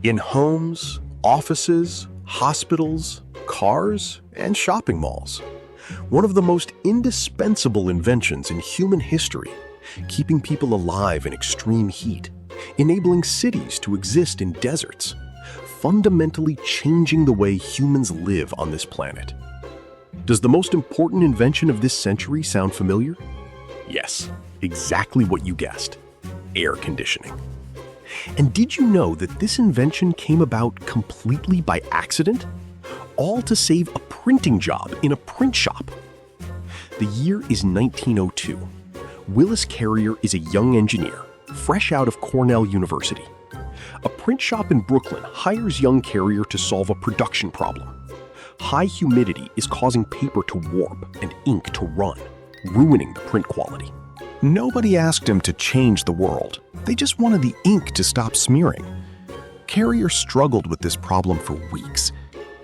In homes, offices, hospitals, cars, and shopping malls. One of the most indispensable inventions in human history, keeping people alive in extreme heat, enabling cities to exist in deserts, fundamentally changing the way humans live on this planet. Does the most important invention of this century sound familiar? Yes, exactly what you guessed: air conditioning. And did you know that this invention came about completely by accident? All to save a printing job in a print shop. The year is 1902. Willis Carrier is a young engineer, fresh out of Cornell University. A print shop in Brooklyn hires young Carrier to solve a production problem. High humidity is causing paper to warp and ink to run, ruining the print quality. Nobody asked him to change the world. They just wanted the ink to stop smearing. Carrier struggled with this problem for weeks.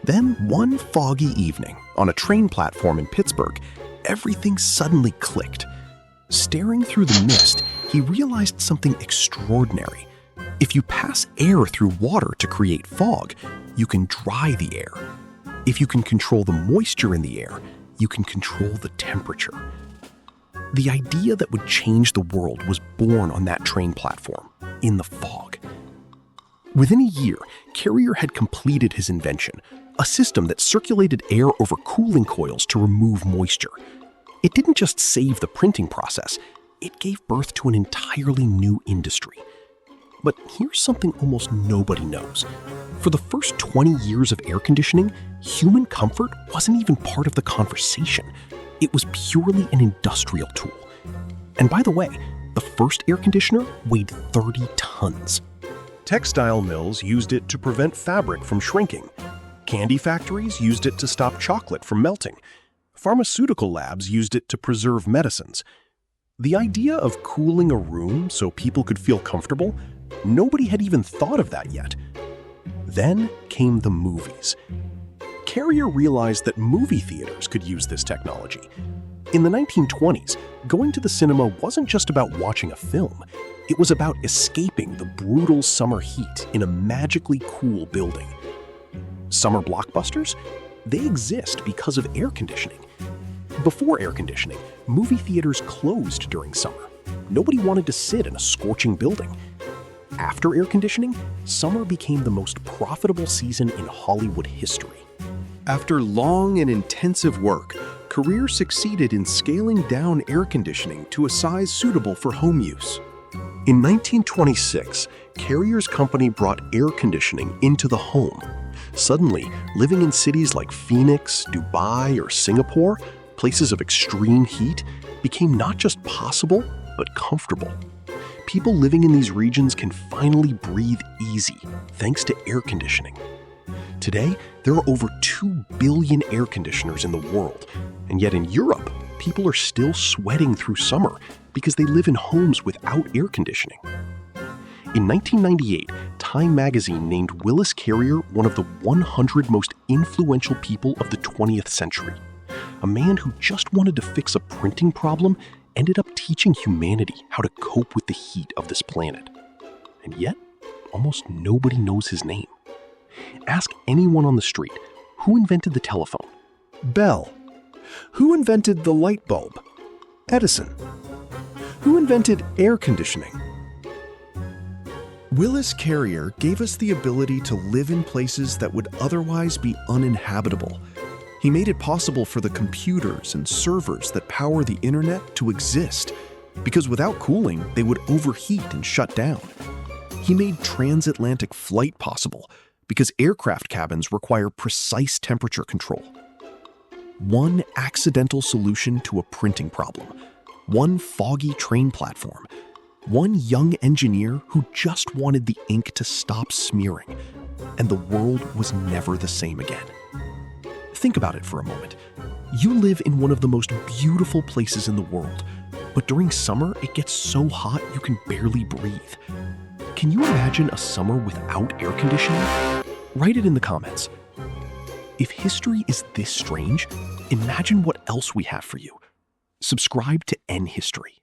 Then, one foggy evening, on a train platform in Pittsburgh, everything suddenly clicked. Staring through the mist, he realized something extraordinary. If you pass air through water to create fog, you can dry the air. If you can control the moisture in the air, you can control the temperature. The idea that would change the world was born on that train platform, in the fog. Within a year, Carrier had completed his invention, a system that circulated air over cooling coils to remove moisture. It didn't just save the printing process, it gave birth to an entirely new industry. But here's something almost nobody knows. For the first 20 years of air conditioning, human comfort wasn't even part of the conversation. It was purely an industrial tool. And by the way, the first air conditioner weighed 30 tons. Textile mills used it to prevent fabric from shrinking. Candy factories used it to stop chocolate from melting. Pharmaceutical labs used it to preserve medicines. The idea of cooling a room so people could feel comfortable, nobody had even thought of that yet. Then came the movies. Carrier realized that movie theaters could use this technology. In the 1920s, going to the cinema wasn't just about watching a film. It was about escaping the brutal summer heat in a magically cool building. Summer blockbusters? They exist because of air conditioning. Before air conditioning, movie theaters closed during summer. Nobody wanted to sit in a scorching building. After air conditioning, summer became the most profitable season in Hollywood history. After long and intensive work, Carrier succeeded in scaling down air conditioning to a size suitable for home use. In 1926, Carrier's company brought air conditioning into the home. Suddenly, living in cities like Phoenix, Dubai, or Singapore, places of extreme heat, became not just possible, but comfortable. People living in these regions can finally breathe easy thanks to air conditioning. Today, there are over 2 billion air conditioners in the world, and yet in Europe, people are still sweating through summer because they live in homes without air conditioning. In 1998, Time magazine named Willis Carrier one of the 100 most influential people of the 20th century. A man who just wanted to fix a printing problem ended up teaching humanity how to cope with the heat of this planet. And yet, almost nobody knows his name. Ask anyone on the street, who invented the telephone? Bell. Who invented the light bulb? Edison. Who invented air conditioning? Willis Carrier gave us the ability to live in places that would otherwise be uninhabitable. He made it possible for the computers and servers that power the internet to exist, because without cooling, they would overheat and shut down. He made transatlantic flight possible, because aircraft cabins require precise temperature control. One accidental solution to a printing problem, one foggy train platform, one young engineer who just wanted the ink to stop smearing, and the world was never the same again. Think about it for a moment. You live in one of the most beautiful places in the world, but during summer it gets so hot you can barely breathe. Can you imagine a summer without air conditioning? Write it in the comments. If history is this strange, imagine what else we have for you. Subscribe to enHistory.